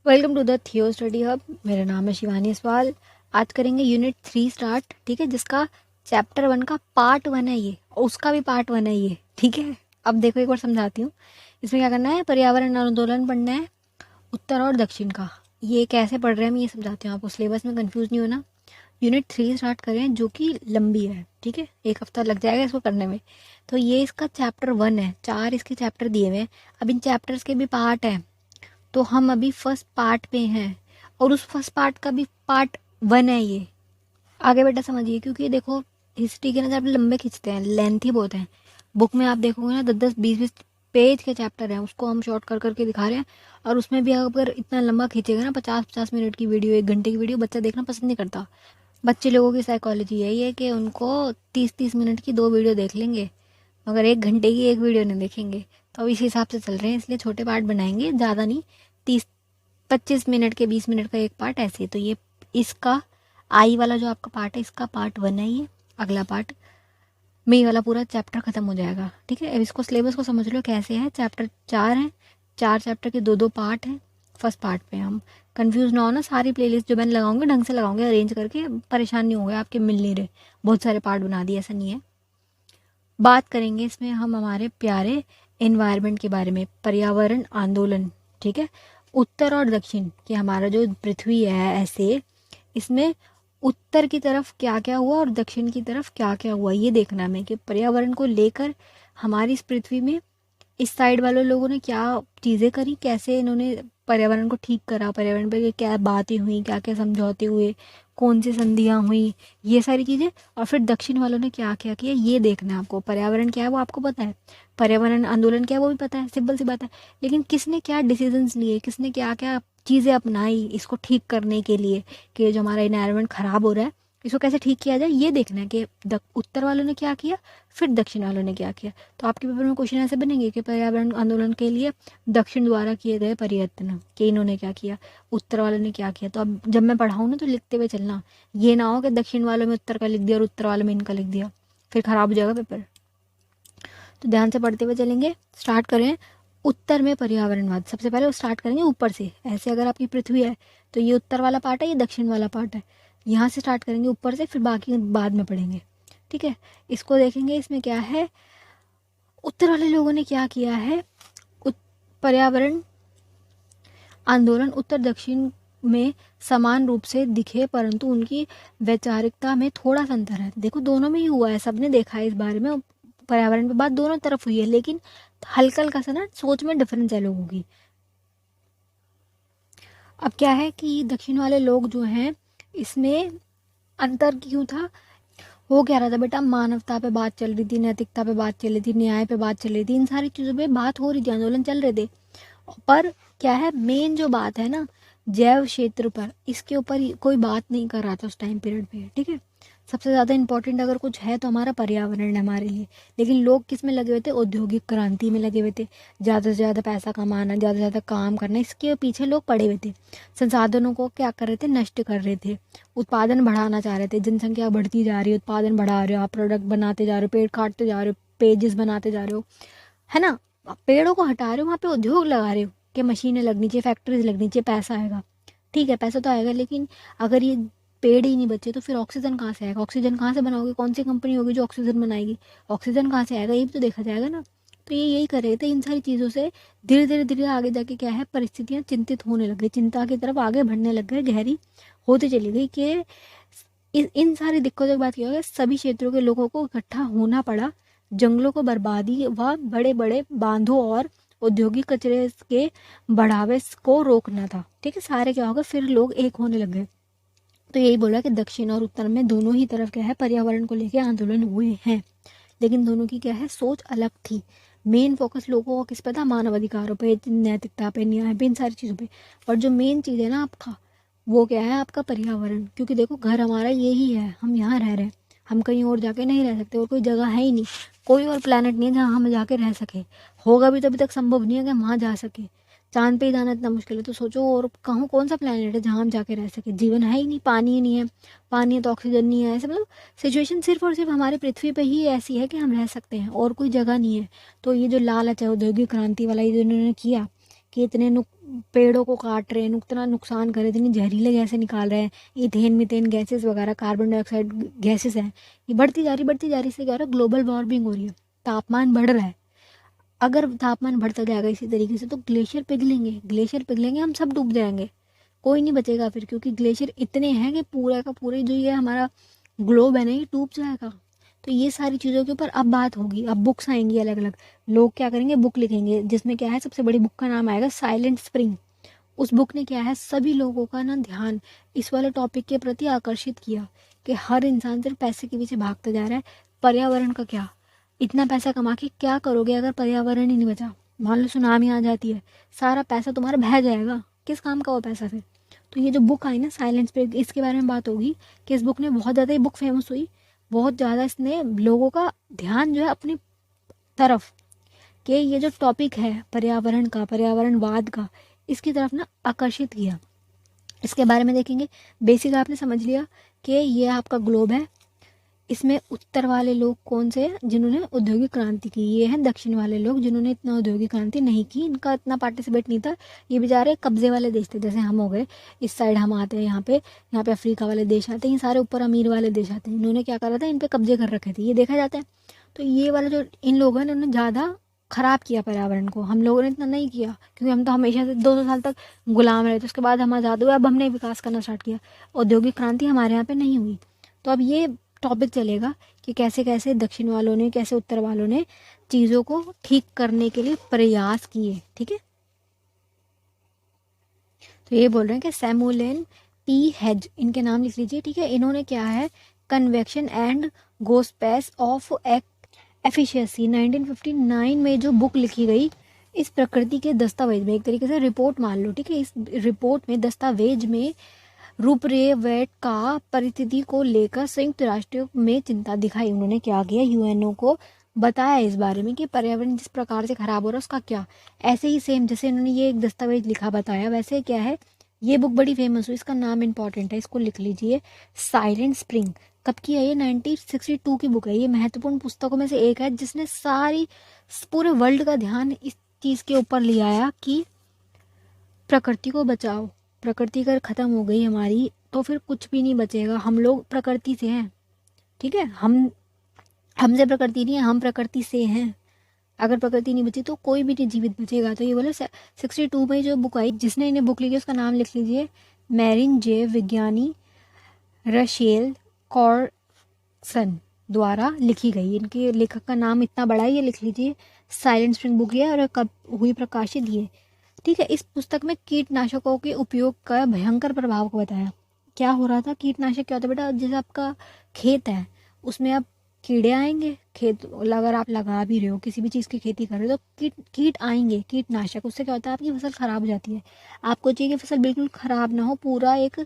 Welcome to the थियो study hub. मेरा नाम है शिवानी सवाल। आज करेंगे यूनिट 3 स्टार्ट, ठीक है, जिसका चैप्टर 1 का पार्ट 1 है ये, और उसका भी पार्ट 1 है ये, ठीक है। अब देखो एक बार समझाती हूँ। इसमें क्या करना है, पर्यावरण आंदोलन पढ़ना है, उत्तर और दक्षिण का। ये कैसे पढ़ रहे हैं मैं ये समझाती हूँ आपको, सिलेबस में कंफ्यूज नहीं होना। यूनिट 3 स्टार्ट करें जो कि लंबी है, ठीक है, 1 हफ्ता लग जाएगा इसको करने में। तो ये इसका चैप्टर 1 है, 4 इसके चैप्टर दिए हुए हैं। अब इन चैप्टर्स के भी पार्ट हैं, तो हम अभी फर्स्ट पार्ट पे हैं, और उस फर्स्ट पार्ट का भी पार्ट 1 है ये। आगे बेटा समझिए, क्योंकि देखो हिस्ट्री के ना चैप्टर लंबे खींचते हैं, लेंथी बहुत हैं। बुक में आप देखोगे ना 10-10 20-20 पेज के चैप्टर हैं, उसको हम शॉर्ट कर करके दिखा रहे हैं। और उसमें भी अगर इतना लंबा खींचेगा ना, 50-50 मिनट की वीडियो, 1 घंटे की वीडियो, बच्चा देखना पसंद नहीं करता। बच्चे लोगों की साइकोलॉजी यही है कि उनको 30-30 मिनट की 2 वीडियो देख लेंगे, मगर 1 घंटे की एक वीडियो नहीं देखेंगे। तो अब इस हिसाब से चल रहे हैं, इसलिए छोटे पार्ट बनाएंगे, ज़्यादा नहीं। 30-25 मिनट के 20 मिनट का एक पार्ट ऐसे। तो ये इसका आई वाला जो आपका पार्ट है, इसका पार्ट 1 है ये। अगला पार्ट में ये वाला पूरा चैप्टर खत्म हो जाएगा, ठीक है। अब इसको सिलेबस को समझ लो कैसे है। चैप्टर 4 है, 4 चैप्टर के 2-2 पार्ट हैं। फर्स्ट पार्ट पे हम कंफ्यूज ना हो ना, सारी प्लेलिस्ट जो मैंने लगाऊंगे ढंग से लगाऊंगे, अरेंज करके, परेशान नहीं होंगे आपके मिल नहीं रहे, बहुत सारे पार्ट बना दिए, ऐसा नहीं है। बात करेंगे इसमें हम हमारे प्यारे एनवायरनमेंट के बारे में, पर्यावरण आंदोलन, ठीक है। उत्तर और दक्षिण कि हमारा जो पृथ्वी है ऐसे, इसमें उत्तर की तरफ क्या क्या हुआ और दक्षिण की तरफ क्या क्या हुआ, ये देखना हमें कि पर्यावरण को लेकर हमारी इस पृथ्वी में इस साइड वाले लोगों ने क्या चीज़ें करी, कैसे इन्होंने पर्यावरण को ठीक करा, पर्यावरण पे क्या बातें हुई, क्या क्या समझौते हुए, कौन सी संधियाँ हुई, ये सारी चीज़ें। और फिर दक्षिण वालों ने क्या क्या किया ये देखना है आपको। पर्यावरण क्या है वो आपको पता है, पर्यावरण आंदोलन क्या है वो भी पता है, सिंपल सी बात है। लेकिन किसने क्या डिसीजंस लिए, किसने क्या क्या चीज़ें अपनाई इसको ठीक करने के लिए, कि जो हमारा इन्वायरमेंट ख़राब हो रहा है इसको कैसे ठीक किया जाए, ये देखना है कि उत्तर वालों ने क्या किया, फिर दक्षिण वालों ने क्या किया। तो आपके पेपर में क्वेश्चन ऐसे बनेंगे कि पर्यावरण आंदोलन के लिए दक्षिण द्वारा किए गए प्रयत्न, कि इन्होंने क्या किया, उत्तर वालों ने क्या किया। तो अब जब मैं पढ़ाऊँ ना तो लिखते हुए चलना, ये ना हो कि दक्षिण वालों में उत्तर का लिख दिया और उत्तर वालों में इनका लिख दिया, फिर खराब हो जाएगा पेपर। तो ध्यान से पढ़ते हुए चलेंगे। स्टार्ट करें उत्तर में पर्यावरणवाद। सबसे पहले वो स्टार्ट करेंगे ऊपर से, ऐसे अगर आपकी पृथ्वी है तो ये उत्तर वाला पार्ट है, ये दक्षिण वाला पार्ट है। यहाँ से स्टार्ट करेंगे ऊपर से, फिर बाकी बाद में पढ़ेंगे, ठीक है। इसको देखेंगे, इसमें क्या है, उत्तर वाले लोगों ने क्या किया है। पर्यावरण आंदोलन उत्तर दक्षिण में समान रूप से दिखे, परंतु उनकी वैचारिकता में थोड़ा सा अंतर है। देखो दोनों में ही हुआ है, सबने देखा है इस बारे में, पर्यावरण पे बात दोनों तरफ हुई है, लेकिन हल्का हल्का सा ना सोच में डिफरेंस है लोगों की। अब क्या है कि दक्षिण वाले लोग जो हैं, इसमें अंतर क्यों था, वो कह रहा था बेटा, मानवता पे बात चल रही थी, नैतिकता पे बात चल रही थी, न्याय पे बात चल रही थी, इन सारी चीज़ों पे बात हो रही थी, आंदोलन चल रहे थे। पर क्या है, मेन जो बात है ना, जैव क्षेत्र पर, इसके ऊपर कोई बात नहीं कर रहा था उस टाइम पीरियड पे, ठीक है। सबसे ज़्यादा इंपॉर्टेंट अगर कुछ है तो हमारा पर्यावरण है हमारे लिए। लेकिन लोग किस में लगे हुए थे, औद्योगिक क्रांति में लगे हुए थे, ज़्यादा से ज़्यादा पैसा कमाना, ज़्यादा से ज़्यादा काम करना, इसके पीछे लोग पड़े हुए थे। संसाधनों को क्या कर रहे थे, नष्ट कर रहे थे, उत्पादन बढ़ाना चाह रहे थे। जनसंख्या बढ़ती जा रही है, उत्पादन बढ़ा रहे हो आप, प्रोडक्ट बनाते जा रहे हो, पेड़ काटते जा रहे हो, पेजेस बनाते जा रहे हो, है ना। पेड़ों को हटा रहे हो, वहाँ पे उद्योग लगा रहे हो कि मशीनें लगनी चाहिए, फैक्ट्रीज लगनी चाहिए, पैसा आएगा। ठीक है, पैसा तो आएगा, लेकिन अगर ये पेड़ ही नहीं बचे तो फिर ऑक्सीजन कहाँ से आएगा, ऑक्सीजन कहाँ से बनाओगे, कौन सी कंपनी होगी जो ऑक्सीजन बनाएगी, ऑक्सीजन कहाँ से आएगा, ये भी तो देखा जाएगा ना। तो ये यही कर रहे थे, इन सारी चीज़ों से धीरे धीरे धीरे आगे जाके क्या है, परिस्थितियाँ चिंतित होने लग गई, चिंता की तरफ आगे बढ़ने लग गए, गहरी होती चली गई कि इन सारी दिक्कतों के बाद क्या हो गया, सभी क्षेत्रों के लोगों को इकट्ठा होना पड़ा। जंगलों को बर्बादी व बड़े बड़े बांधों और औद्योगिक कचरे के बढ़ावे को रोकना था, ठीक है। सारे क्या होगा, फिर लोग एक होने लग गए। तो यही बोला कि दक्षिण और उत्तर में दोनों ही तरफ क्या है, पर्यावरण को लेकर आंदोलन हुए हैं, लेकिन दोनों की क्या है, सोच अलग थी। मेन फोकस लोगों को किस पे था, मानवाधिकारों पे, नैतिकता पे, न्याय पे, इन सारी चीज़ों पे। और जो मेन चीज़ है ना आपका, वो क्या है, आपका पर्यावरण। क्योंकि देखो घर हमारा यही है, हम यहाँ रह रहे हैं, हम कहीं और जाके नहीं रह सकते, और कोई जगह है ही नहीं, कोई और प्लेनेट नहीं है जहाँ हम जाके रह सके। होगा भी तो अभी तक संभव नहीं है कि हम वहाँ जा सके। चांद पे ही जाना इतना मुश्किल है, तो सोचो और कहूँ कौन सा प्लेनेट है जहाँ हम जाके रह सके। जीवन है ही नहीं, पानी ही नहीं है, पानी है तो ऑक्सीजन नहीं है, ऐसे मतलब सिचुएशन सिर्फ और सिर्फ हमारी पृथ्वी पे ही ऐसी है कि हम रह सकते हैं, और कोई जगह नहीं है। तो ये जो लालच है औद्योगिक क्रांति वाला, ये जो इन्होंने किया कि इतने पेड़ों को काट रहे हैं, इतना नुकसान कर रहे हैं, इतनी जहरीले गैसें निकाल रहे हैं, इथेन मीथेन गैसेस वगैरह, कार्बन डाइऑक्साइड गैसेस हैं, ये बढ़ती जा रही से क्या हो रहा है, ग्लोबल वार्मिंग हो रही है, तापमान बढ़ रहा है। अगर तापमान बढ़ता जाएगा इसी तरीके से तो ग्लेशियर पिघलेंगे, हम सब डूब जाएंगे, कोई नहीं बचेगा फिर, क्योंकि ग्लेशियर इतने हैं कि पूरा का पूरा जो ये हमारा ग्लोब है ना, ये डूब जाएगा। तो ये सारी चीज़ों के ऊपर अब बात होगी, अब बुक्स आएंगी अलग अलग, लोग क्या करेंगे, बुक लिखेंगे, जिसमें क्या है, सबसे बड़ी बुक का नाम आएगा साइलेंट स्प्रिंग। उस बुक ने क्या है, सभी लोगों का ना ध्यान इस वाले टॉपिक के प्रति आकर्षित किया कि हर इंसान सिर्फ पैसे के पीछे भागता जा रहा है, पर्यावरण का क्या, इतना पैसा कमा के क्या करोगे अगर पर्यावरण ही नहीं बचा, मान लो सुनामी आ जाती है, सारा पैसा तुम्हारा बह जाएगा, किस काम का वो पैसा फिर। तो ये जो बुक आई ना साइलेंस पे, इसके बारे में बात होगी कि इस बुक ने बहुत ज़्यादा, ये बुक फेमस हुई, बहुत ज़्यादा इसने लोगों का ध्यान जो है अपनी तरफ, कि ये जो टॉपिक है पर्यावरण का, पर्यावरणवाद का, इसकी तरफ ना आकर्षित किया। इसके बारे में देखेंगे। बेसिक आपने समझ लिया कि ये आपका ग्लोब है, इसमें उत्तर वाले लोग कौन से हैं, जिन्होंने औद्योगिक क्रांति की, ये हैं दक्षिण वाले लोग जिन्होंने इतना औद्योगिक क्रांति नहीं की, इनका इतना पार्टिसिपेट नहीं था, ये बेचारे कब्जे वाले देश थे, जैसे हम हो गए, इस साइड हम आते हैं, यहाँ पे अफ्रीका वाले देश आते हैं, ये सारे ऊपर अमीर वाले देश आते हैं, इन्होंने क्या करा था, इन पे कब्जे कर रखे थे, ये देखा जाता है। तो ये वाला जो इन लोगों ने, इन्होंने ज़्यादा ख़राब किया पर्यावरण को, हम लोगों ने इतना नहीं किया, क्योंकि हम तो हमेशा से 200 साल तक गुलाम रहे थे, उसके बाद हम आज़ाद हुए, अब हमने विकास करना स्टार्ट किया, औद्योगिक क्रांति हमारे यहाँ पे नहीं हुई। तो अब ये टॉपिक चलेगा कि कैसे कैसे दक्षिण वालों ने, कैसे उत्तर वालों ने चीज़ों को ठीक करने के लिए प्रयास किए, ठीक है। तो ये बोल रहे हैं कि सैमुएल पी हेज, इनके नाम लिख लीजिए, ठीक है। इन्होंने क्या है, कन्वेक्शन एंड गोस्पेस ऑफ एफिशिएंसी 1959 में जो बुक लिखी गई, इस प्रकृति के दस्तावेज में, एक तरीके से रिपोर्ट मान लो, ठीक है। इस रिपोर्ट में, दस्तावेज में रूपरेखा का परिस्थिति को लेकर संयुक्त राष्ट्र में चिंता दिखाई। उन्होंने क्या किया, यूएनओ को बताया इस बारे में कि पर्यावरण जिस प्रकार से खराब हो रहा है उसका क्या। ऐसे ही सेम जैसे इन्होंने ये एक दस्तावेज लिखा बताया, वैसे क्या है, ये बुक बड़ी फेमस हुई, इसका नाम इंपॉर्टेंट है, इसको लिख लीजिए, साइलेंट स्प्रिंग। कब की है ये, 1962 की बुक है। ये महत्वपूर्ण पुस्तकों में से एक है जिसने सारी पूरे वर्ल्ड का ध्यान इस चीज़ के ऊपर ले आया कि प्रकृति को बचाओ, प्रकृति अगर ख़त्म हो गई हमारी तो फिर कुछ भी नहीं बचेगा, हम लोग प्रकृति से हैं, ठीक है, हमसे प्रकृति नहीं है, हम प्रकृति से हैं। अगर प्रकृति नहीं बची तो कोई भी नहीं जीवित बचेगा। तो ये बोले 62 में जो बुक आई, जिसने इन्हें बुक लिखी उसका नाम लिख लीजिए, मैरिन जे विज्ञानी रशेल कॉर्सन द्वारा लिखी गई। इनके लेखक का नाम इतना बड़ा है, ये लिख लीजिए, साइलेंट स्प्रिंग बुक है, और कब हुई प्रकाशित ये, ठीक है। इस पुस्तक में कीटनाशकों के उपयोग का भयंकर प्रभाव को बताया। क्या हो रहा था, कीटनाशक क्या होता है बेटा, जैसे आपका खेत है उसमें अब कीड़े आएंगे, खेत अगर आप लगा भी रहे हो, किसी भी चीज़ की खेती कर रहे हो, तो कीट आएंगे, कीटनाशक, उससे क्या होता है, आपकी फसल ख़राब हो जाती है। आपको चाहिए कि फसल बिल्कुल ख़राब ना हो, पूरा एक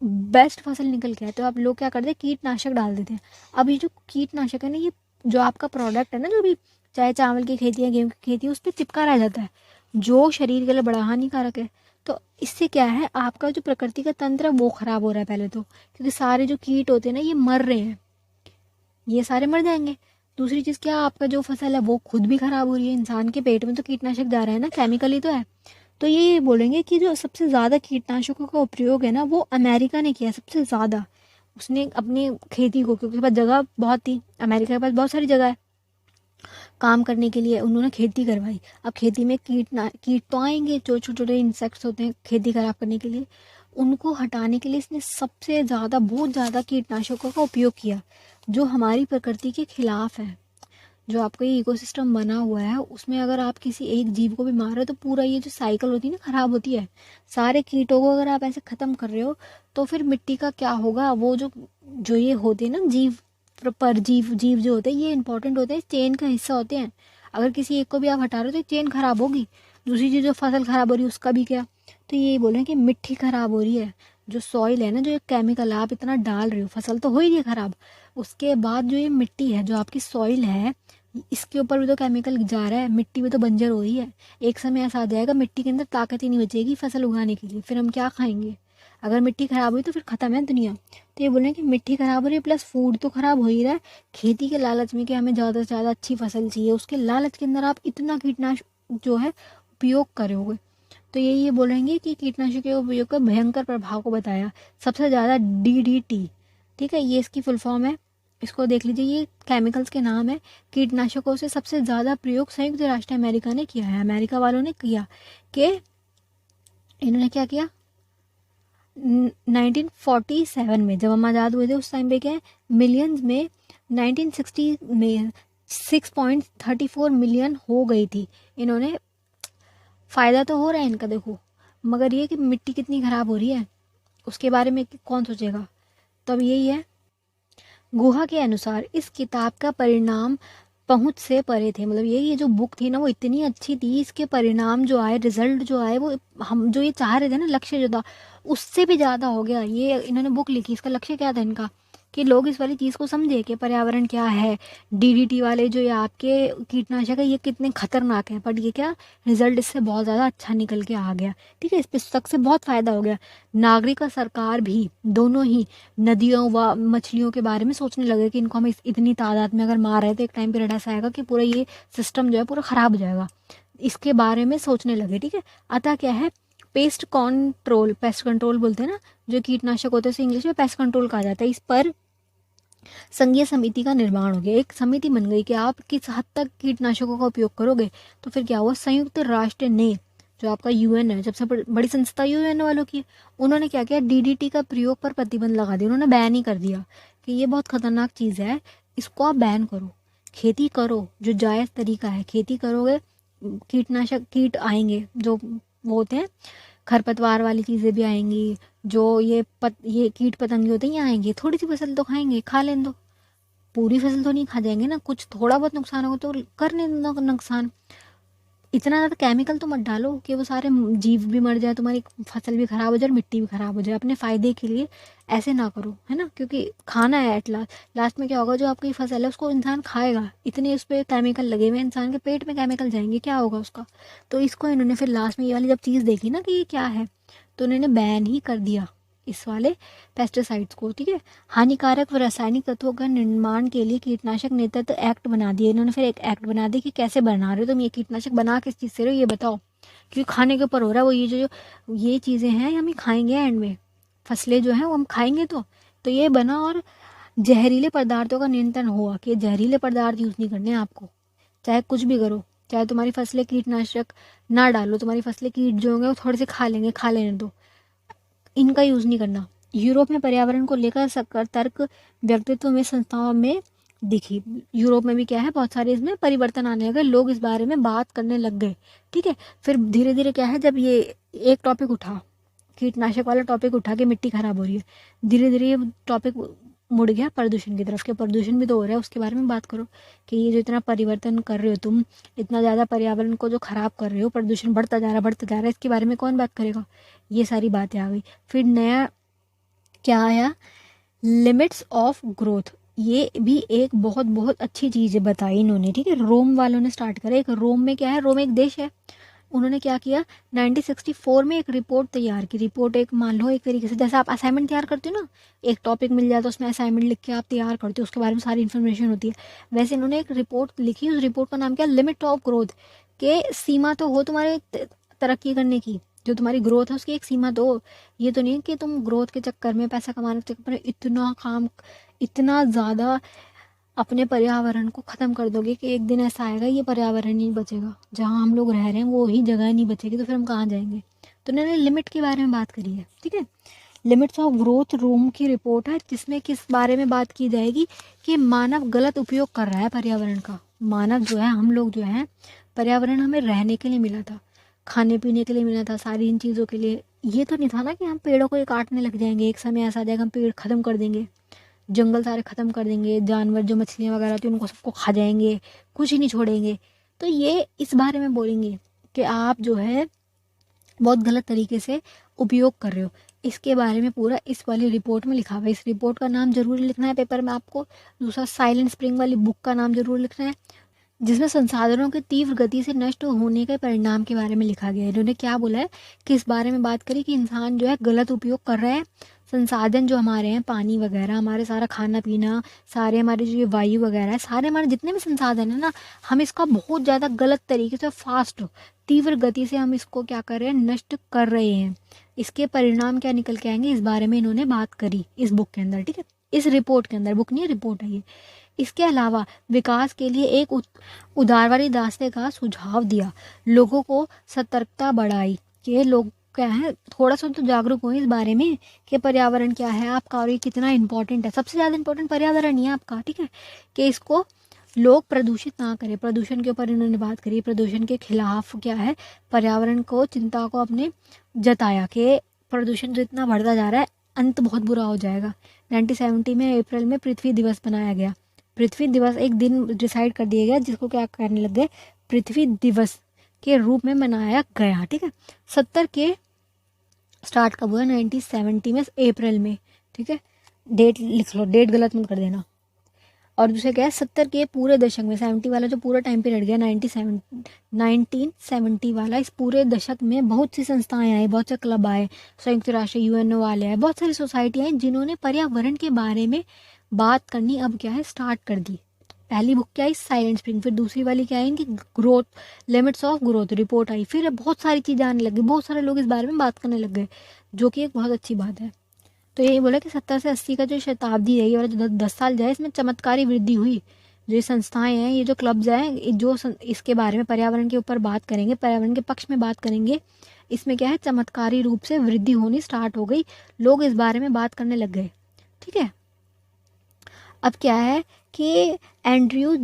बेस्ट फसल निकल के आए, तो आप लोग क्या करते हैं, कीटनाशक डाल देते हैं। अब ये जो कीटनाशक है ना, ये जो आपका प्रोडक्ट है ना, जो भी चाहे चावल की खेती है, गेहूँ की खेती है, उस पर चिपका रह जाता है, जो शरीर के लिए बड़ा हानिकारक है। तो इससे क्या है, आपका जो प्रकृति का तंत्र है वो ख़राब हो रहा है पहले तो, क्योंकि सारे जो कीट होते हैं ना, ये मर रहे हैं, ये सारे मर जाएंगे। दूसरी चीज़ क्या, आपका जो फसल है वो खुद भी ख़राब हो रही है, इंसान के पेट में तो कीटनाशक जा रहा है ना, केमिकली तो है। तो ये बोलेंगे कि जो सबसे ज़्यादा कीटनाशकों का उपयोग है ना, वो अमेरिका ने किया सबसे ज़्यादा। उसने अपनी खेती को, क्योंकि उसके पास जगह बहुत थी, अमेरिका के पास बहुत सारी जगह है काम करने के लिए, उन्होंने खेती करवाई। अब खेती में कीट तो आएंगे, जो छोटे छोटे इंसेक्ट्स होते हैं खेती खराब करने के लिए, उनको हटाने के लिए इसने सबसे ज़्यादा, बहुत ज़्यादा कीटनाशकों का उपयोग किया, जो हमारी प्रकृति के खिलाफ है। जो आपका ये इकोसिस्टम बना हुआ है, उसमें अगर आप किसी एक जीव को भी मार रहे हो तो पूरा ये जो साइकिल होती है ना, ख़राब होती है। सारे कीटों को अगर आप ऐसे ख़त्म कर रहे हो तो फिर मिट्टी का क्या होगा, वो जो जो ये होते हैं ना जीव, परजीव जीव जो होते हैं, ये इंपॉर्टेंट होते हैं, चेन का हिस्सा होते हैं। अगर किसी एक को भी आप हटा रहे हो तो चेन खराब होगी। दूसरी चीज़, जो फसल खराब हो रही है उसका भी क्या। तो ये बोल रहे हैं कि मिट्टी खराब हो रही है, जो सॉइल है ना, जो एक केमिकल आप इतना डाल रहे हो, फसल तो हो ही रही है खराब, उसके बाद जो ये मिट्टी है, जो आपकी सॉइल है, इसके ऊपर भी तो केमिकल जा रहा है, मिट्टी भी तो बंजर हो रही है। एक समय ऐसा आ जाएगा मिट्टी के अंदर ताकत ही नहीं बचेगी फसल उगाने के लिए, फिर हम क्या खाएंगे। अगर मिट्टी खराब हुई तो फिर ख़त्म है दुनिया। तो ये बोले कि मिट्टी खराब हो रही है, प्लस फूड तो खराब हो ही रहा है। खेती के लालच में कि हमें ज़्यादा से ज़्यादा अच्छी फसल चाहिए, उसके लालच के अंदर आप इतना कीटनाशक जो है उपयोग करोगे, तो ये बोलेंगे कि कीटनाशक के उपयोग का भयंकर प्रभाव को बताया। सबसे ज़्यादा DDT, ठीक है, ये इसकी फुल फॉर्म है, इसको देख लीजिए, ये केमिकल्स के नाम है। कीटनाशकों से सबसे ज़्यादा प्रयोग संयुक्त राष्ट्र अमेरिका ने किया है, अमेरिका वालों ने किया। कि इन्होंने क्या किया 1947 में, जब हम आज़ाद हुए थे उस टाइम पे क्या है मिलियंस में, 1960 में 6.34 मिलियन हो गई थी। इन्होंने फ़ायदा तो हो रहा है इनका देखो, मगर ये कि मिट्टी कितनी ख़राब हो रही है उसके बारे में कौन सोचेगा। तो अब यही है, गुहा के अनुसार इस किताब का परिणाम पहुंच से परे थे। मतलब ये जो बुक थी ना वो इतनी अच्छी थी, इसके परिणाम जो आए, रिजल्ट जो आए, वो हम जो ये चाह रहे थे ना, लक्ष्य जो था उससे भी ज़्यादा हो गया। ये इन्होंने बुक लिखी, इसका लक्ष्य क्या था इनका, कि लोग इस वाली चीज़ को समझे कि पर्यावरण क्या है, DDT वाले जो ये आपके कीटनाशक है ये कितने खतरनाक हैं। बट ये क्या, रिजल्ट इससे बहुत ज़्यादा अच्छा निकल के आ गया, ठीक है, इस पुस्तक से बहुत फ़ायदा हो गया। नागरिक और सरकार भी दोनों ही नदियों व मछलियों के बारे में सोचने लगे कि इनको हम इतनी तादाद में अगर मार रहे तो एक टाइम पीरियड ऐसा आएगा कि पूरा ये सिस्टम जो है पूरा ख़राब हो जाएगा, इसके बारे में सोचने लगे, ठीक है। अतः क्या है, पेस्ट कंट्रोल बोलते हैं ना, जो कीटनाशक होते हैं उसे इंग्लिश में पेस्ट कंट्रोल कहा जाता है। इस पर संघीय समिति का निर्माण हो गया, एक समिति बन गई कि आप किस हद तक कीटनाशकों का उपयोग करोगे। तो फिर क्या हुआ, संयुक्त राष्ट्र ने, जो आपका UN है, सबसे बड़ी संस्था UN वालों की, उन्होंने क्या किया, DDT का प्रयोग पर प्रतिबंध लगा दिया। उन्होंने बैन ही कर दिया कि ये बहुत खतरनाक चीज़ है, इसको आप बैन करो, खेती करो, जो जायज़ तरीका है खेती करोगे, कीटनाशक कीट आएंगे जो वो होते हैं खरपतवार वाली चीज़ें भी आएंगी, जो ये कीट पतंगे होते हैं ये आएंगे, थोड़ी सी फसल तो खाएंगे, खा लें दो, पूरी फसल तो नहीं खा जाएंगे ना, कुछ थोड़ा बहुत नुकसान होगा तो करने दो नुकसान। इतना ज़्यादा केमिकल तो मत डालो कि वो सारे जीव भी मर जाए, तुम्हारी फसल भी खराब हो जाए और मिट्टी भी खराब हो जाए अपने फ़ायदे के लिए। ऐसे ना करो, है ना, क्योंकि खाना है एट लास्ट में क्या होगा, जो आपकी फसल है उसको इंसान खाएगा, इतने उस पर केमिकल लगे हुए, इंसान के पेट में केमिकल जाएंगे, क्या होगा उसका। तो इसको इन्होंने फिर लास्ट में ये वाली जब चीज़ देखी ना कि ये क्या है, तो उन्होंने बैन ही कर दिया इस वाले पेस्टिसाइड्स को, ठीक है। हानिकारक व रासायनिक तत्वों का निर्माण के लिए कीटनाशक नेतृत्व एक्ट बना दिए इन्होंने। फिर एक एक्ट बना दिया कि कैसे बना रहे हो तुम ये कीटनाशक, बना किस चीज़ से रहे हो ये बताओ, क्योंकि खाने के ऊपर हो रहा है वो, ये जो ये चीज़ें हैं हम ही खाएंगे एंड में, फसलें जो हैं वो हम खाएंगे। तो ये बना, और जहरीले पदार्थों का नियंत्रण हुआ कि जहरीले पदार्थ यूज़ नहीं करने आपको, चाहे कुछ भी करो, चाहे तुम्हारी फसलें कीटनाशक ना डालो, तुम्हारी फसलें कीट जो होंगे वो थोड़े से खा लेंगे, खा लेने दो, इनका यूज़ नहीं करना। यूरोप में पर्यावरण को लेकर सतर्क व्यक्तित्व में संस्थाओं में दिखी। यूरोप में भी क्या है, बहुत सारे इसमें परिवर्तन आने लगे, लोग इस बारे में बात करने लग गए, ठीक है। फिर धीरे धीरे क्या है, जब ये एक टॉपिक उठा, कीटनाशक वाला टॉपिक उठा के मिट्टी खराब हो रही है, धीरे धीरे ये टॉपिक मुड़ गया प्रदूषण की तरफ, के प्रदूषण भी तो हो रहा है, उसके बारे में बात करो कि ये जो इतना परिवर्तन कर रहे हो तुम, इतना ज़्यादा पर्यावरण को जो ख़राब कर रहे हो, प्रदूषण बढ़ता जा रहा है, इसके बारे में कौन बात करेगा। ये सारी बातें आ गई। फिर नया क्या आया, लिमिट्स ऑफ ग्रोथ, ये भी एक बहुत बहुत अच्छी चीज़ बताई इन्होंने, ठीक है। रोम वालों ने स्टार्ट करा, एक रोम में क्या है, रोम एक देश है, उन्होंने क्या किया 1964 में एक रिपोर्ट तैयार की। रिपोर्ट एक, मान लो एक तरीके से जैसे आप असाइनमेंट तैयार करते हो ना, एक टॉपिक मिल जाए तो उसमें असाइनमेंट लिख के आप तैयार करते हो, उसके बारे में सारी इन्फॉर्मेशन होती है, वैसे इन्होंने एक रिपोर्ट लिखी, उस रिपोर्ट का नाम क्या, लिमिट ऑफ ग्रोथ, के सीमा तो हो तुम्हारे तरक्की करने की, जो तुम्हारी ग्रोथ है उसकी एक सीमा तो हो। ये तो नहीं कि तुम ग्रोथ के चक्कर में, पैसा कमाने के चक्कर में इतना काम, इतना ज़्यादा अपने पर्यावरण को ख़त्म कर दोगे कि एक दिन ऐसा आएगा ये पर्यावरण नहीं बचेगा, जहाँ हम लोग रह रहे हैं वो ही जगह नहीं बचेगी, तो फिर हम कहाँ जाएंगे। तो उन्होंने लिमिट के बारे में बात करी है, ठीक है। लिमिट्स ऑफ ग्रोथ रोम की रिपोर्ट है, जिसमें किस बारे में बात की जाएगी कि मानव गलत उपयोग कर रहा है पर्यावरण का। मानव जो है, हम लोग जो है, पर्यावरण हमें रहने के लिए मिला था, खाने पीने के लिए मिला था, सारी इन चीज़ों के लिए। ये तो नहीं था ना कि हम पेड़ों को काटने लग जाएंगे, एक समय ऐसा आ जाएगा हम पेड़ ख़त्म कर देंगे, जंगल सारे ख़त्म कर देंगे, जानवर जो मछलियाँ वगैरह होती हैं उनको सबको खा जाएंगे, कुछ ही नहीं छोड़ेंगे। तो ये इस बारे में बोलेंगे कि आप जो है बहुत गलत तरीके से उपयोग कर रहे हो। इसके बारे में पूरा इस वाली रिपोर्ट में लिखा हुआ है। इस रिपोर्ट का नाम जरूर लिखना है पेपर में आपको। दूसरा, साइलेंट स्प्रिंग वाली बुक का नाम जरूर लिखना है, जिसमें संसाधनों के तीव्र गति से नष्ट होने के परिणाम के बारे में लिखा गया है। इन्होंने क्या बोला है कि इस बारे में बात करी कि इंसान जो है गलत उपयोग कर रहा है, संसाधन जो हमारे हैं, पानी वगैरह, हमारे सारा खाना पीना, सारे हमारे जो ये वायु वगैरह है, सारे हमारे जितने भी संसाधन है ना, हम इसका बहुत ज़्यादा गलत तरीके से फास्ट तीव्र गति से हम इसको क्या कर रहे हैं, नष्ट कर रहे हैं। इसके परिणाम क्या निकल के आएंगे, इस बारे में इन्होंने बात करी इस बुक के अंदर, ठीक है, इस रिपोर्ट के अंदर, बुक नहीं है रिपोर्ट है ये। इसके अलावा विकास के लिए एक उदारवादी रास्ते का सुझाव दिया, लोगों को सतर्कता बढ़ाई कि लोग क्या है, थोड़ा सा तो जागरूक हो इस बारे में कि पर्यावरण क्या है आपका और ये कितना इंपॉर्टेंट है। सबसे ज़्यादा इंपॉर्टेंट पर्यावरण ही है आपका, ठीक है, कि इसको लोग प्रदूषित ना करें। प्रदूषण के ऊपर इन्होंने बात करी, प्रदूषण के खिलाफ क्या है, पर्यावरण को चिंता को अपने जताया कि प्रदूषण जो इतना बढ़ता जा रहा है अंत बहुत बुरा हो जाएगा। 1970 में अप्रैल में पृथ्वी दिवस बनाया गया। पृथ्वी दिवस एक दिन डिसाइड कर दिया गया जिसको क्या करने लग गए, पृथ्वी दिवस के रूप में मनाया गया, ठीक है। 70 के स्टार्ट कब हुआ, 1970 में अप्रैल में, ठीक है, डेट लिख लो, डेट गलत मत कर देना। और दूसरा क्या है, 70 के पूरे दशक में, 70 वाला जो पूरा टाइम पीरियड गया 1970 वाला, इस पूरे दशक में बहुत सी संस्थाएं आई, बहुत से क्लब आए, संयुक्त राष्ट्र यूएनओ वाले आए, बहुत सारी सोसाइटी आई जिन्होंने पर्यावरण के बारे में बात करनी अब क्या है स्टार्ट कर दी। पहली बुक क्या आई, साइलेंट स्प्रिंग, फिर दूसरी वाली क्या आई इनकी, growth, limits of growth report आई, फिर बहुत सारी चीज़ें आने लगी, बहुत सारे लोग इस बारे में बात करने लग गए, जो कि एक बहुत अच्छी बात है। तो यही बोला कि 70 से 80 का जो शताब्दी रही और जो 10 साल जाए इसमें चमत्कारी वृद्धि हुई। जो ये संस्थाएं हैं, ये जो क्लब्स हैं, जो इसके बारे में पर्यावरण के ऊपर बात करेंगे, पर्यावरण के पक्ष में बात करेंगे, इसमें क्या है चमत्कारी रूप से वृद्धि होनी स्टार्ट हो गई, लोग इस बारे में बात करने लग गए, ठीक है। अब क्या है कि एंड्रयू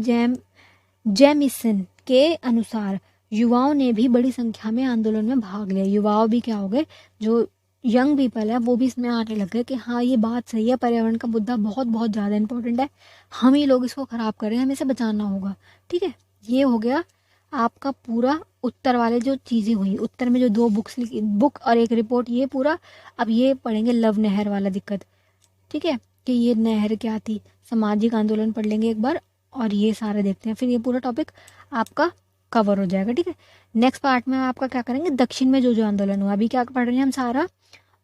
जेमिसन के अनुसार युवाओं ने भी बड़ी संख्या में आंदोलन में भाग लिया। युवाओं भी क्या हो गए, जो यंग पीपल है वो भी इसमें आने लग गए कि हाँ ये बात सही है, पर्यावरण का मुद्दा बहुत बहुत ज़्यादा इंपॉर्टेंट है, हम ही लोग इसको ख़राब कर रहे हैं, हमें इसे बचाना होगा, ठीक है। ये हो गया आपका पूरा उत्तर वाले जो चीज़ें हुई। उत्तर में जो 2 बुक्स लिखी, बुक और एक रिपोर्ट, ये पूरा। अब ये पढ़ेंगे लव नहर वाला दिक्कत, ठीक है, कि ये नहर क्या थी, सामाजिक आंदोलन पढ़ लेंगे एक बार, और ये सारे देखते हैं, फिर ये पूरा टॉपिक आपका कवर हो जाएगा, ठीक है। नेक्स्ट पार्ट में आपका क्या करेंगे, दक्षिण में जो जो आंदोलन हुआ। अभी क्या पढ़ रहे हैं हम, सारा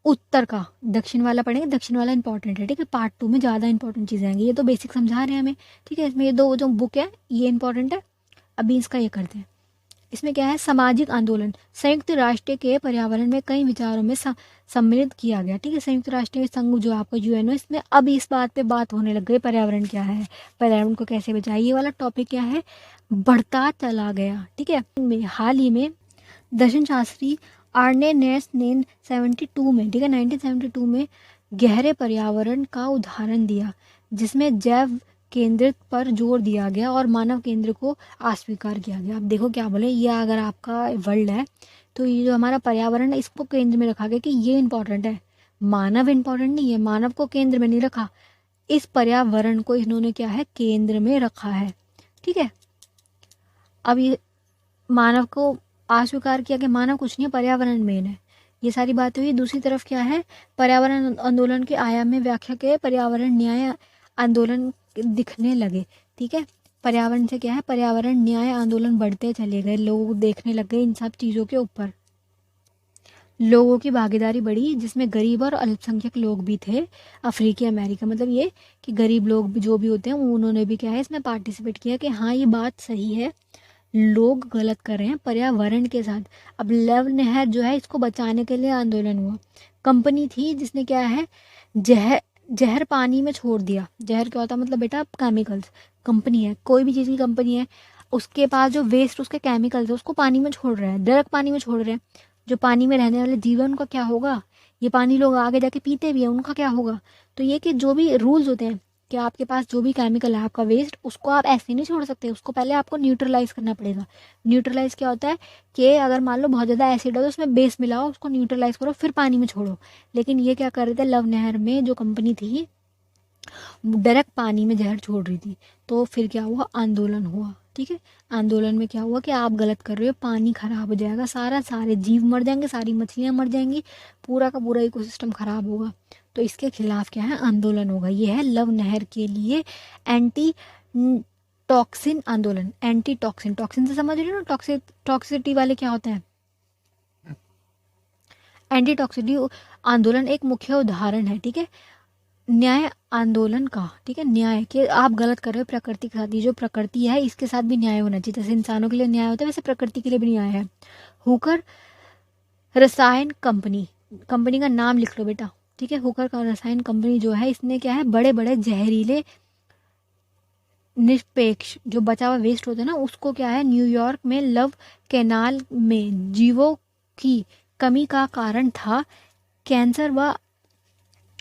उत्तर का, दक्षिण वाला पढ़ेंगे, दक्षिण वाला इंपॉर्टेंट है, ठीक है। पार्ट 2 में ज़्यादा इंपॉर्टेंट चीज़ें आएंगी, ये तो बेसिक समझा रहे हैं हमें, ठीक है। इसमें ये 2 जो बुक है ये इंपॉर्टेंट है, अभी इसका ये करते हैं। इसमें क्या है, सामाजिक आंदोलन संयुक्त राष्ट्र के पर्यावरण में कई विचारों में सम्मिलित किया गया, ठीक है। संयुक्त राष्ट्र संघ जो आपका यूएनओ, इसमें अब इस बात पे बात होने लग गई, पर्यावरण क्या है, पर्यावरण को कैसे बचाए, ये वाला टॉपिक क्या है बढ़ता चला गया, ठीक है। हाल ही में दर्शन शास्त्री आर्ने नेस ने 72 में, ठीक है, 1972 में गहरे पर्यावरण का उदाहरण दिया, जिसमें जैव केंद्रित पर जोर दिया गया और मानव केंद्र को अस्वीकार किया गया। अब देखो क्या बोले, ये अगर आपका वर्ल्ड है तो ये जो हमारा पर्यावरण है इसको केंद्र में रखा गया कि ये इंपॉर्टेंट है, मानव इंपॉर्टेंट नहीं है, मानव को केंद्र में नहीं रखा, इस पर्यावरण को इन्होंने क्या है केंद्र में रखा है, ठीक है। अब ये मानव को अस्वीकार किया कि मानव कुछ नहीं है, पर्यावरण मेन है, ये सारी बातें हुई। दूसरी तरफ क्या है, पर्यावरण आंदोलन के आयाम में व्याख्या के पर्यावरण न्याय आंदोलन दिखने लगे, ठीक है। पर्यावरण से क्या है, पर्यावरण न्याय आंदोलन बढ़ते चले गए, लोग देखने लग गए इन सब चीज़ों के ऊपर, लोगों की भागीदारी बढ़ी, जिसमें गरीब और अल्पसंख्यक लोग भी थे, अफ्रीकी अमेरिका, मतलब ये कि गरीब लोग भी जो भी होते हैं उन्होंने भी क्या है इसमें पार्टिसिपेट किया कि हाँ ये बात सही है, लोग गलत कर रहे हैं पर्यावरण के साथ। अब लव नहर जो है इसको बचाने के लिए आंदोलन हुआ। कंपनी थी जिसने क्या है जहर पानी में छोड़ दिया। जहर क्या होता है, मतलब बेटा केमिकल्स, कंपनी है, कोई भी चीज़ की कंपनी है, उसके पास जो वेस्ट उसके केमिकल्स है उसको पानी में छोड़ रहा है, डायरेक्ट पानी में छोड़ रहे हैं। जो पानी में रहने वाले जीवन का क्या होगा, ये पानी लोग आगे जाके पीते भी हैं, उनका क्या होगा। तो ये कि जो भी रूल्स होते हैं कि आपके पास जो भी केमिकल है आपका वेस्ट, उसको आप ऐसे नहीं छोड़ सकते, उसको पहले आपको न्यूट्रलाइज करना पड़ेगा। न्यूट्रलाइज क्या होता है कि अगर मान लो बहुत ज़्यादा एसिड है तो उसमें बेस मिलाओ, उसको न्यूट्रलाइज करो, फिर पानी में छोड़ो। लेकिन ये क्या कर रहे थे, लव नहर में जो कंपनी थी डायरेक्ट पानी में जहर छोड़ रही थी। तो फिर क्या हुआ, आंदोलन हुआ, ठीक है। आंदोलन में क्या हुआ कि आप गलत कर रहे हो, पानी खराब हो जाएगा, सारे जीव मर जाएंगे, सारी मछलियाँ मर जाएंगी, पूरा का पूरा इकोसिस्टम खराब होगा। तो इसके खिलाफ क्या है, आंदोलन होगा। ये है लव नहर के लिए एंटी टॉक्सिन आंदोलन। एंटी टॉक्सिन, टॉक्सिन से समझ रहे हो ना, टॉक्सिसिटी वाले क्या होते हैं, एंटी टॉक्सिसिटी आंदोलन एक मुख्य उदाहरण है, ठीक है। न्याय आंदोलन का, ठीक है, न्याय कि आप गलत कर रहे हो प्रकृति के साथ, ये जो प्रकृति है इसके साथ भी न्याय होना चाहिए, जैसे इंसानों के लिए न्याय होता है वैसे प्रकृति के लिए भी न्याय है। हुकर रसायन कंपनी, कंपनी का नाम लिख लो बेटा, ठीक है। हुकर का रसायन कंपनी जो है इसने क्या है, बड़े बड़े जहरीले निष्पेक्ष जो बचा हुआ वेस्ट होता है ना उसको क्या है, न्यूयॉर्क में लव कैनाल में जीवों की कमी का कारण था, कैंसर व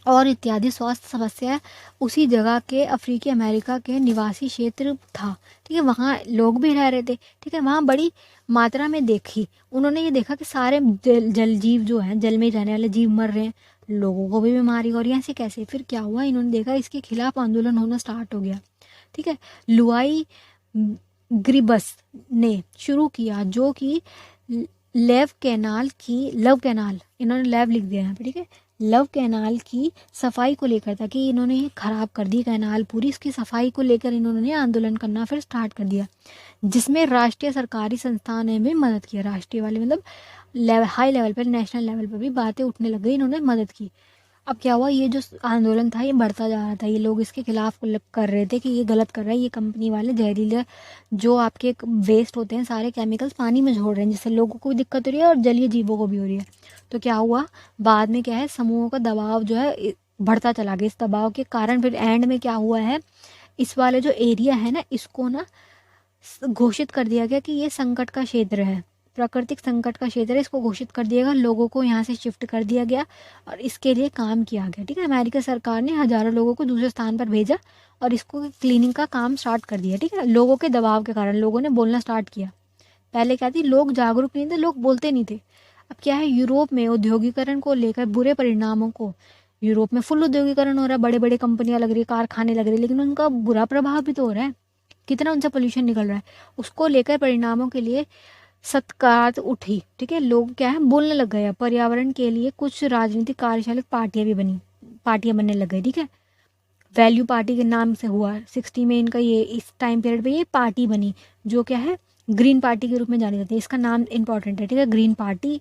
और इत्यादि स्वास्थ्य समस्या उसी जगह के अफ्रीकी अमेरिका के निवासी क्षेत्र था, ठीक है, वहाँ लोग भी रह रहे थे, ठीक है, वहाँ बड़ी मात्रा में देखी उन्होंने, ये देखा कि सारे जल जीव जो हैं, जल में रहने वाले जीव मर रहे हैं, लोगों को भी बीमारी हो रही है, ऐसे कैसे। फिर क्या हुआ, इन्होंने देखा इसके खिलाफ आंदोलन होना स्टार्ट हो गया, ठीक है। लुआई ग्रिबस ने शुरू किया, जो कि लव कैनाल इन्होंने लैब लिख दिया यहाँ पे, ठीक है, लव कैनाल की सफाई को लेकर था कि इन्होंने खराब कर दी कैनाल पूरी, इसकी सफाई को लेकर इन्होंने आंदोलन करना फिर स्टार्ट कर दिया, जिसमें राष्ट्रीय सरकारी संस्थान ने भी मदद की, राष्ट्रीय वाले मतलब हाई लेवल पर, नेशनल लेवल पर भी बातें उठने लग गई, इन्होंने मदद की। अब क्या हुआ, ये जो आंदोलन था ये बढ़ता जा रहा था, ये लोग इसके खिलाफ कर रहे थे कि ये गलत कर रहा है, ये कंपनी वाले जहरीले जो आपके वेस्ट होते हैं सारे केमिकल्स पानी में छोड़ रहे हैं, जिससे लोगों को भी दिक्कत हो रही है और जलीय जीवों को भी हो रही है। तो क्या हुआ, बाद में क्या है, समूहों का दबाव जो है बढ़ता चला गया, इस दबाव के कारण फिर एंड में क्या हुआ है, इस वाले जो एरिया है ना इसको ना घोषित कर दिया गया कि ये संकट का क्षेत्र है, प्राकृतिक संकट का क्षेत्र है, इसको घोषित कर दिया गया, लोगों को यहाँ से शिफ्ट कर दिया गया और इसके लिए काम किया गया, ठीक है। अमेरिका सरकार ने हजारों लोगों को दूसरे स्थान पर भेजा और इसको क्लीनिंग का काम स्टार्ट कर दिया, ठीक है, लोगों के दबाव के कारण लोगों ने बोलना स्टार्ट किया। पहले क्या थी, लोग जागरूक नहीं थे, लोग बोलते नहीं थे। अब क्या है, यूरोप में औद्योगिकरण को लेकर बुरे परिणामों को, यूरोप में फुल औद्योगिकरण हो रहा है, बड़े बड़े कंपनियां लग रही है, कारखाने लग रहे हैं, लेकिन उनका बुरा प्रभाव भी तो हो रहा है, कितना उनसे पोल्यूशन निकल रहा है, उसको लेकर परिणामों के लिए सत्कार उठी, ठीक है, लोग क्या है बोलने लग गए। पर्यावरण के लिए कुछ राजनीतिक कार्यशाला पार्टियां भी बनी, पार्टियां बनने लग गई, ठीक है, वैल्यू पार्टी के नाम से हुआ 60 में इनका ये इस टाइम पीरियड पे ये पार्टी बनी, जो क्या है ग्रीन पार्टी के रूप में जानी जाती है, इसका नाम इंपॉर्टेंट है, ठीक है, ग्रीन पार्टी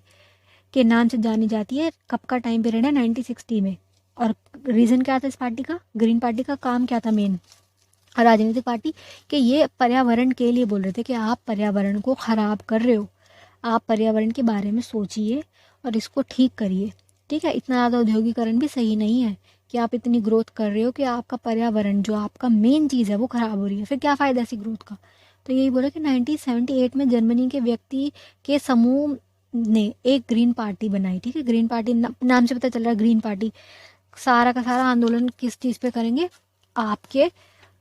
के नाम से जानी जाती है। कब का टाइम पीरियड है, 1960 में। और रीज़न क्या था इस पार्टी का, ग्रीन पार्टी का काम क्या था मेन, राजनीतिक पार्टी, कि ये पर्यावरण के लिए बोल रहे थे कि आप पर्यावरण को ख़राब कर रहे हो, आप पर्यावरण के बारे में सोचिए और इसको ठीक करिए, ठीक है। इतना ज़्यादा औद्योगिकरण भी सही नहीं है कि आप इतनी ग्रोथ कर रहे हो कि आपका पर्यावरण जो आपका मेन चीज़ है वो ख़राब हो रही है, फिर क्या फ़ायदा ऐसी ग्रोथ का। तो यही बोला कि 1978 में जर्मनी के व्यक्ति के समूह ने एक ग्रीन पार्टी बनाई, ठीक है, ग्रीन पार्टी नाम से पता चल रहा है ग्रीन पार्टी। सारा का सारा आंदोलन किस चीज़ पे करेंगे, आपके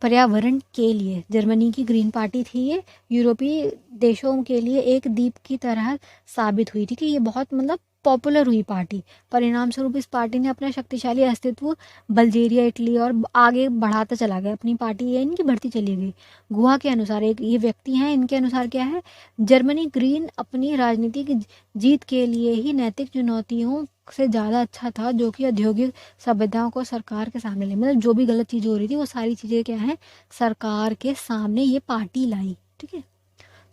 पर्यावरण के लिए। जर्मनी की ग्रीन पार्टी थी ये, यूरोपीय देशों के लिए एक दीप की तरह साबित हुई, ठीक है, ये बहुत मतलब पॉपुलर हुई पार्टी। परिणाम स्वरूप इस पार्टी ने अपना शक्तिशाली अस्तित्व बल्गेरिया, इटली और आगे बढ़ाता चला गया, अपनी पार्टी ये इनकी बढ़ती चली गई। गुहा के अनुसार, एक ये व्यक्ति हैं, इनके अनुसार क्या है, जर्मनी ग्रीन अपनी राजनीतिक जीत के लिए ही नैतिक चुनौतियों से ज़्यादा अच्छा था, जो कि औद्योगिक सभ्यताओं को सरकार के सामने लाई, मतलब जो भी गलत चीज़ें हो रही थी वो सारी चीज़ें क्या है सरकार के सामने ये पार्टी लाई, ठीक है।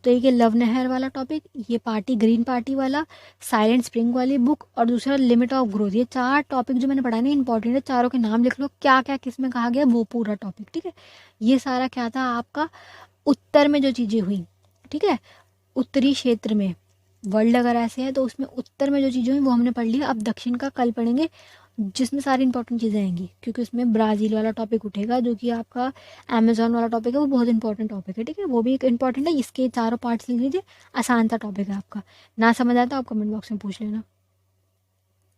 तो एक ये लव नहर वाला टॉपिक, ये पार्टी ग्रीन पार्टी वाला, साइलेंट स्प्रिंग वाली बुक, और दूसरा लिमिट ऑफ ग्रोथ, ये 4 टॉपिक जो मैंने पढ़ा ना इंपॉर्टेंट है, चारों के नाम लिख लो, क्या क्या किस में कहा गया वो पूरा टॉपिक, ठीक है। ये सारा क्या था आपका उत्तर में जो चीज़ें हुई, ठीक है, उत्तरी क्षेत्र में वर्ल्ड अगर ऐसे है तो उसमें उत्तर में जो चीज़ें हुई वो हमने पढ़ लिया। अब दक्षिण का कल पढ़ेंगे, जिसमें सारी इंपॉर्टेंट चीज़ें आएंगी, क्योंकि उसमें ब्राज़ील वाला टॉपिक उठेगा, जो कि आपका अमेजोन वाला टॉपिक है, वो बहुत इंपॉर्टेंट टॉपिक है, ठीक है, वो भी एक इंपॉर्टेंट है। इसके चारों पार्ट्स लिख लीजिए, आसान सा टॉपिक है आपका। ना समझ आता आप कमेंट बॉक्स में पूछ लेना।